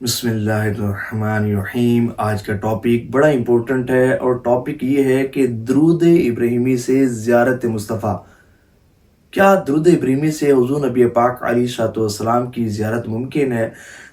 بسم اللہ الرحمن الرحیم۔ آج کا ٹاپک بڑا امپورٹنٹ ہے اور ٹاپک یہ ہے کہ درود ابراہیمی سے زیارت مصطفیٰ، کیا درود ابراہیمی سے حضور نبی پاک علیہ الصلوۃ والسلام کی زیارت ممکن ہے؟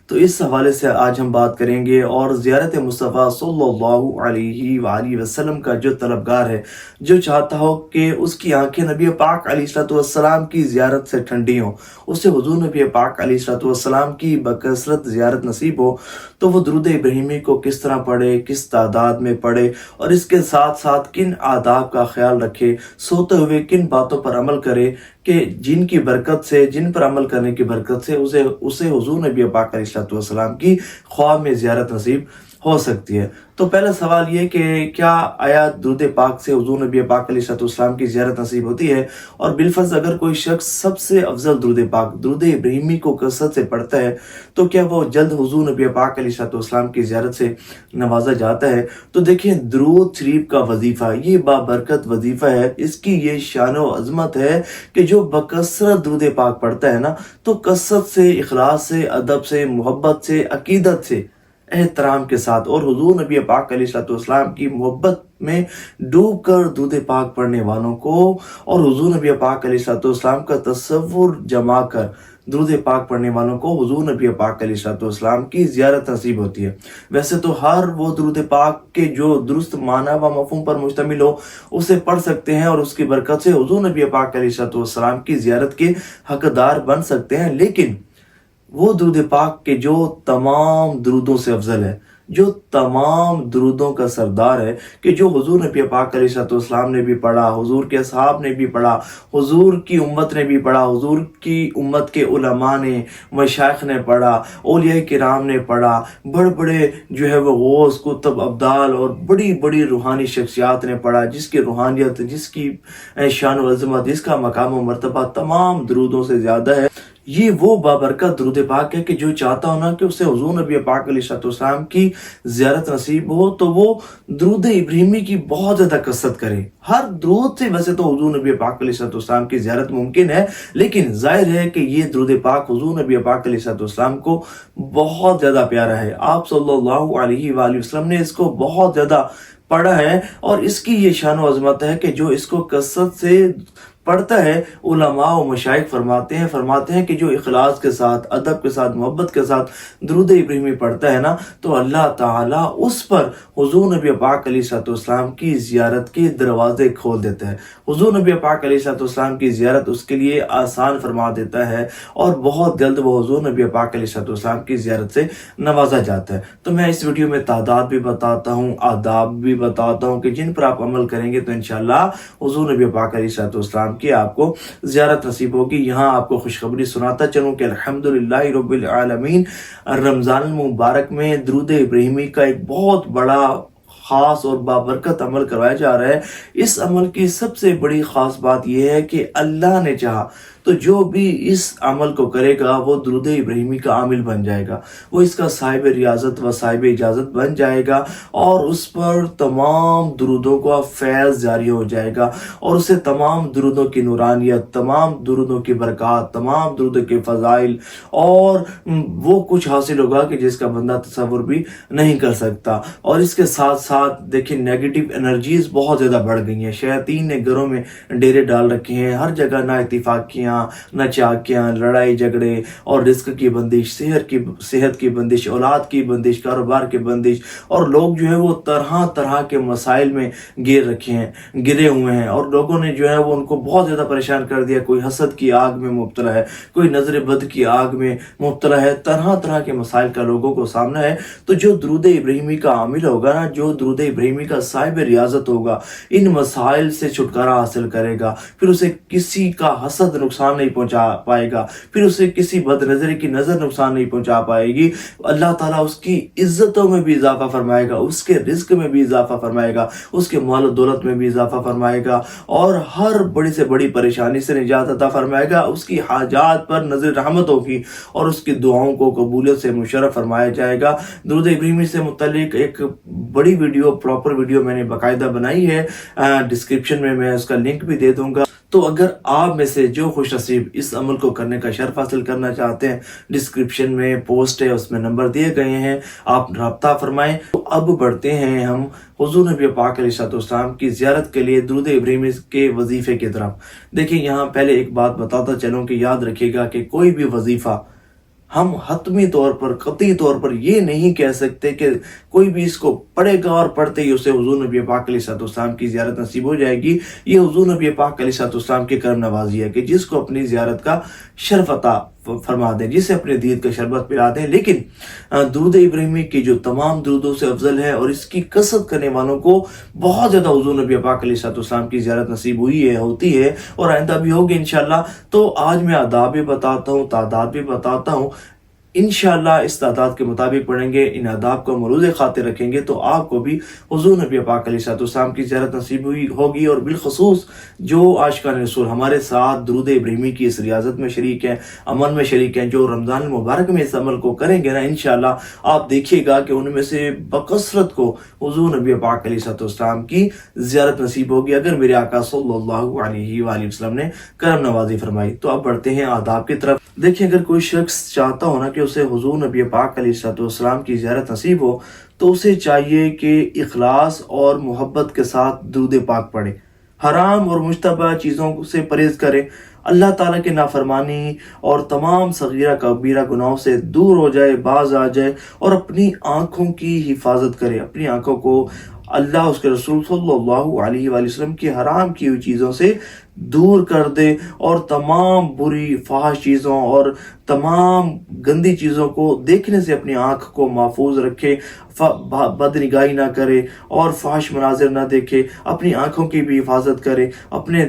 تو اس حوالے سے آج ہم بات کریں گے، اور زیارت مصطفیٰ صلی اللہ علیہ وآلہ وسلم کا جو طلبگار ہے، جو چاہتا ہو کہ اس کی آنکھیں نبی پاک علیہ الصلوۃ والسلام کی زیارت سے ٹھنڈی ہوں، اسے حضور نبی پاک علیہ الصلوۃ والسلام کی بکثرت زیارت نصیب ہو، تو وہ درود ابراہیمی کو کس طرح پڑھے، کس تعداد میں پڑھے، اور اس کے ساتھ ساتھ کن آداب کا خیال رکھے، سوتے ہوئے کن باتوں پر عمل کرے کہ جن کی برکت سے، جن پر عمل کرنے کی برکت سے اسے حضور نبی پاک علیہ الصلوۃ والسلام کی خواب میں زیارت نصیب ہو سکتی ہے۔ تو پہلا سوال یہ کہ کیا آیا درود پاک سے حضور نبی پاک علیہ الصلوۃ والسلام کی زیارت نصیب ہوتی ہے؟ اور بالفرض اگر کوئی شخص سب سے افضل درود پاک، درود ابراہیمی کو کثرت سے پڑھتا ہے، تو کیا وہ جلد حضور نبی پاک علیہ الصلوۃ والسلام کی زیارت سے نوازا جاتا ہے؟ تو دیکھیں، درود شریف کا وظیفہ یہ بابرکت وظیفہ ہے، اس کی یہ شان و عظمت ہے کہ جو بکثرت درود پاک پڑھتا ہے نا، تو کثرت سے، اخلاص سے، ادب سے، محبت سے، عقیدت سے، احترام کے ساتھ، اور حضور نبی پاک علیہ الصلوۃ والسلام کی محبت میں ڈوب کر درود پاک پڑھنے والوں کو، اور حضور نبی پاک علیہ الصلوۃ والسلام کا تصور جما کر درود پاک پڑھنے والوں کو حضور نبی پاک علیہ الصلوۃ والسلام کی زیارت نصیب ہوتی ہے۔ ویسے تو ہر وہ درود پاک کے جو درست معنی و مفہوم پر مشتمل ہو، اسے پڑھ سکتے ہیں، اور اس کی برکت سے حضور نبی پاک علیہ الصلوۃ والسلام کی زیارت کے حقدار بن سکتے ہیں، لیکن وہ درود پاک کے جو تمام درودوں سے افضل ہے، جو تمام درودوں کا سردار ہے، کہ جو حضور نبی پاک علیہ الصلوۃ والسلام نے بھی پڑھا، حضور کے اصحاب نے بھی پڑھا، حضور کی امت نے بھی پڑھا، حضور کی امت کے علماء نے، مشائخ نے پڑھا، اولیاء کرام نے پڑھا، بڑے بڑے جو ہے وہ غوث، کتب، ابدال اور بڑی بڑی روحانی شخصیات نے پڑھا، جس کی روحانیت، جس کی شان و عظمت، جس کا مقام و مرتبہ تمام درودوں سے زیادہ ہے۔ یہ وہ بابرکت درود پاک ہے کہ جو چاہتا ہو نا کہ اسے حضور نبی پاک علیہ الصلوۃ والسلام کی زیارت نصیب ہو، تو وہ درود ابراہیمی کی بہت زیادہ کثرت کرے۔ ہر درود سے ویسے تو حضور نبی پاک علیہ الصلوۃ والسلام کی زیارت ممکن ہے، لیکن ظاہر ہے کہ یہ درود پاک حضور نبی پاک علیہ الصلوۃ والسلام کو بہت زیادہ پیارا ہے۔ آپ صلی اللہ علیہ وآلہ وسلم نے اس کو بہت زیادہ پڑھا ہے، اور اس کی یہ شان و عظمت ہے کہ جو اس کو کثرت سے پڑھتا ہے، علماء و مشائخ فرماتے ہیں کہ جو اخلاص کے ساتھ، ادب کے ساتھ، محبت کے ساتھ درود ابراہیمی پڑھتا ہے نا، تو اللہ تعالیٰ اس پر حضور نبی پاک علیہ الصلوۃ والسلام کی زیارت کے دروازے کھول دیتا ہے۔ حضور نبی پاک علیہ الصلوۃ والسلام کی زیارت اس کے لیے آسان فرما دیتا ہے، اور بہت جلد وہ حضور نبی پاک علیہ الصلوۃ والسلام کی زیارت سے نوازا جاتا ہے۔ تو میں اس ویڈیو میں تعداد بھی بتاتا ہوں، آداب بھی بتاتا ہوں کہ جن پر آپ عمل کریں گے تو انشاءاللہ حضور نبی پاک علیہ الصلوۃ والسلام کی آپ کو زیارت نصیب ہوگی۔ یہاں آپ کو خوشخبری سناتا چلوں کہ الحمدللہ رب العالمین، رمضان المبارک میں درود ابراہیمی کا ایک بہت بڑا، خاص اور بابرکت عمل کروایا جا رہا ہے۔ اس عمل کی سب سے بڑی خاص بات یہ ہے کہ اللہ نے چاہا تو جو بھی اس عمل کو کرے گا وہ درود ابراہیمی کا عامل بن جائے گا، وہ اس کا صاحب ریاضت و صاحب اجازت بن جائے گا، اور اس پر تمام درودوں کا فیض جاری ہو جائے گا، اور اسے تمام درودوں کی نورانیت، تمام درودوں کی برکات، تمام درودوں کے فضائل، اور وہ کچھ حاصل ہوگا کہ جس کا بندہ تصور بھی نہیں کر سکتا۔ اور اس کے ساتھ ساتھ دیکھیں، نیگیٹو انرجیز بہت زیادہ بڑھ گئی ہیں، شیاطین نے گھروں میں ڈیرے ڈال رکھے ہیں، ہر جگہ نا اتفاقیاں، نہ چاکیاں، لڑائی جھگڑے، اور رزق کی بندش، صحت کی بندش، اولاد کی بندش، کاروبار کی بندش، اور لوگ جو ہے وہ طرح طرح کے مسائل میں گرے ہوئے ہیں، اور لوگوں نے جو ہے وہ ان کو بہت زیادہ پریشان کر دیا۔ کوئی حسد کی آگ میں مبتلا ہے، کوئی نظر بد کی آگ میں مبتلا ہے، طرح طرح کے مسائل کا لوگوں کو سامنا ہے۔ تو جو درود ابراہیمی کا عامل ہوگا نا، جو درود ابراہیمی کا صاحب ریاضت ہوگا، ان مسائل سے چھٹکارا حاصل کرے گا، پھر اسے کسی کا حسد نقصان نہیں پہنچا پائے گا، پھر اسے کسی بد نظری کی نظر نقصان نہیں پہنچا پائے گی۔ اللہ تعالیٰ اس کی عزتوں میں بھی اضافہ فرمائے گا، اس کے رزق میں بھی اضافہ فرمائے گا، اس کے مال و دولت میں بھی اضافہ فرمائے گا، اور ہر بڑی سے بڑی پریشانی سے نجات عطا فرمائے گا۔ اس کی حاجات پر نظر رحمت ہوگی، اور اس کی دعاؤں کو قبولیت سے مشرف فرمایا جائے گا۔ درود ابراہیمی سے متعلق ایک بڑی ویڈیو، پراپر ویڈیو میں نے باقاعدہ بنائی ہے، ڈسکرپشن میں اس کا لنک بھی دے دوں گا۔ تو اگر آپ میں سے جو خوش نصیب اس عمل کو کرنے کا شرف حاصل کرنا چاہتے ہیں، ڈسکرپشن میں پوسٹ ہے، اس میں نمبر دیے گئے ہیں، آپ رابطہ فرمائیں۔ تو اب بڑھتے ہیں ہم حضور نبی پاک علیہ السلام کی زیارت کے لیے درود ابراہیمی کے وظیفے کی طرف۔ دیکھیں یہاں پہلے ایک بات بتاتا چلوں کہ یاد رکھیے گا کہ کوئی بھی وظیفہ ہم حتمی طور پر، قطعی طور پر یہ نہیں کہہ سکتے کہ کوئی بھی اس کو پڑھے گا اور پڑھتے ہی اسے حضور نبی پاک علیہ السلام کی زیارت نصیب ہو جائے گی۔ یہ حضور نبی پاک علیہ السلام کی کرم نوازی ہے کہ جس کو اپنی زیارت کا شرف عطا فرما دیں، جسے اپنے دید کا شربت پلا دیں۔ لیکن درود ابراہیمی کی جو تمام درودوں سے افضل ہے اور اس کی کثرت کرنے والوں کو بہت زیادہ حضور نبی پاک علیہ السلام کی زیارت نصیب ہوئی ہے، ہوتی ہے اور آئندہ بھی ہوگی انشاءاللہ۔ تو آج میں آداب بھی بتاتا ہوں، تعداد بھی بتاتا ہوں، انشاءاللہ اس تعداد کے مطابق پڑھیں گے، ان آداب کو مروز خاطر رکھیں گے تو آپ کو بھی حضور نبی پاک علیہ السلام کی زیارت نصیب ہوگی۔ اور بالخصوص جو عاشقان رسول ہمارے ساتھ درود ابراہیمی کی اس ریاضت میں شریک ہیں، عمل میں شریک ہیں، جو رمضان المبارک میں اس عمل کو کریں گے نا، انشاءاللہ آپ دیکھیے گا کہ ان میں سے بکثرت کو حضور نبی پاک علیہ السلام کی زیارت نصیب ہوگی اگر میرے آقا صلی اللہ علیہ وآلہ وسلم نے کرم نوازی فرمائی۔ تو اب بڑھتے ہیں آداب کی طرف۔ دیکھیں اگر کوئی شخص چاہتا ہو نا کہ اسے حضور نبی پاک علیہ السلام کی زیارت نصیب ہو تو اسے چاہیے کہ اخلاص اور محبت کے ساتھ درود پاک پڑھے، حرام اور مشتبہ چیزوں سے پرہیز کرے، اللہ تعالیٰ کے نافرمانی اور تمام صغیرہ کبیرہ گناہوں سے دور ہو جائے، باز آ جائے اور اپنی آنکھوں کی حفاظت کرے، اپنی آنکھوں کو اللہ اس کے رسول صلی اللہ علیہ وآلہ وسلم کی حرام کی ہوئی چیزوں سے دور کر دے اور تمام بری فحش چیزوں اور تمام گندی چیزوں کو دیکھنے سے اپنی آنکھ کو محفوظ رکھے، بد نگاہی نہ کرے اور فحش مناظر نہ دیکھے، اپنی آنکھوں کی بھی حفاظت کرے، اپنے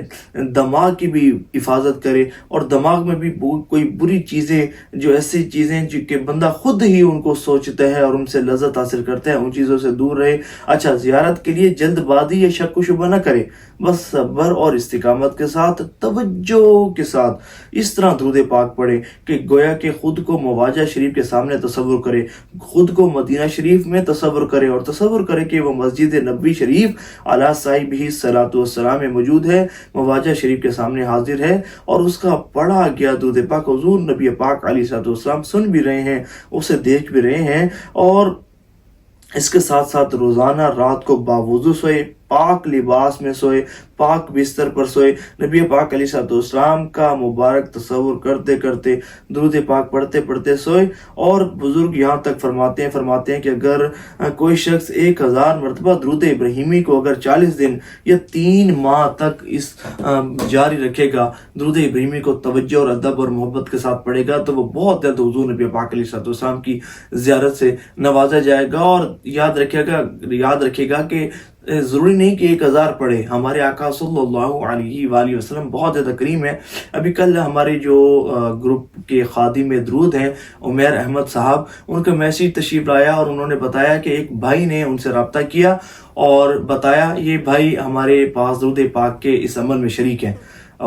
دماغ کی بھی حفاظت کرے اور دماغ میں بھی کوئی بری چیزیں، جو ایسی چیزیں جو کہ بندہ خود ہی ان کو سوچتا ہے اور ان سے لذت حاصل کرتا ہے، ان چیزوں سے دور رہے۔ اچھا، زیارت کے لیے جلد بازی یا شک و شبہ نہ کرے، بس صبر اور استقامت کے ساتھ، توجہ کے ساتھ اس طرح درود پاک پڑھے کہ گویا کہ خود کو مواجہ شریف کے سامنے تصور کرے، خود کو مدینہ شریف میں تصور کرے اور تصور کرے کہ وہ مسجد نبوی شریف علی صاحبہ الصلاۃ والسلام میں موجود ہے، مواجہ شریف کے سامنے حاضر ہے اور اس کا پڑھا گیا درود پاک حضور نبی پاک علیہ السلام سن بھی رہے ہیں، اسے دیکھ بھی رہے ہیں۔ اور اس کے ساتھ ساتھ روزانہ رات کو باوضو سوئے، پاک لباس میں سوئے، پاک بستر پر سوئے، نبی پاک علیہ السلام کا مبارک تصور کرتے کرتے درود پاک پڑھتے پڑھتے سوئے۔ اور بزرگ یہاں تک فرماتے ہیں کہ اگر کوئی شخص 1000 مرتبہ درود ابراہیمی کو اگر 40 دن یا 3 ماہ تک اس جاری رکھے گا، درود ابراہیمی کو توجہ اور ادب اور محبت کے ساتھ پڑھے گا تو وہ بہت جلد حضور نبی پاک علیہ السلام کی زیارت سے نوازا جائے گا۔ اور یاد رکھے گا کہ ضروری نہیں کہ 1000 پڑھے، ہمارے آقا صلی اللہ علیہ وآلہ وسلم بہت زیادہ کریم ہے۔ ابھی کل ہمارے جو گروپ کے خادم درود ہیں عمیر احمد صاحب، ان کا میسیج تشریف لایا اور انہوں نے بتایا کہ ایک بھائی نے ان سے رابطہ کیا اور بتایا یہ بھائی ہمارے پاس درود پاک کے اس عمل میں شریک ہیں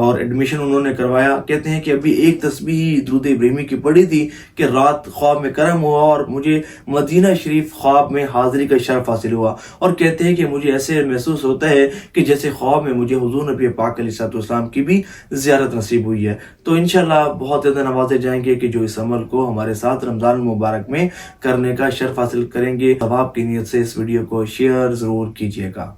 اور ایڈمیشن انہوں نے کروایا۔ کہتے ہیں کہ ابھی ایک تسبیح درود ابراہیمی کی پڑھی تھی کہ رات خواب میں کرم ہوا اور مجھے مدینہ شریف خواب میں حاضری کا شرف حاصل ہوا، اور کہتے ہیں کہ مجھے ایسے محسوس ہوتا ہے کہ جیسے خواب میں مجھے حضور نبی پاک علیہ السلام کی بھی زیارت نصیب ہوئی ہے۔ تو انشاءاللہ بہت زیادہ نوازے جائیں گے کہ جو اس عمل کو ہمارے ساتھ رمضان المبارک میں کرنے کا شرف حاصل کریں گے۔ ثواب کی نیت سے اس ویڈیو کو شیئر ضرور کیجیے گا۔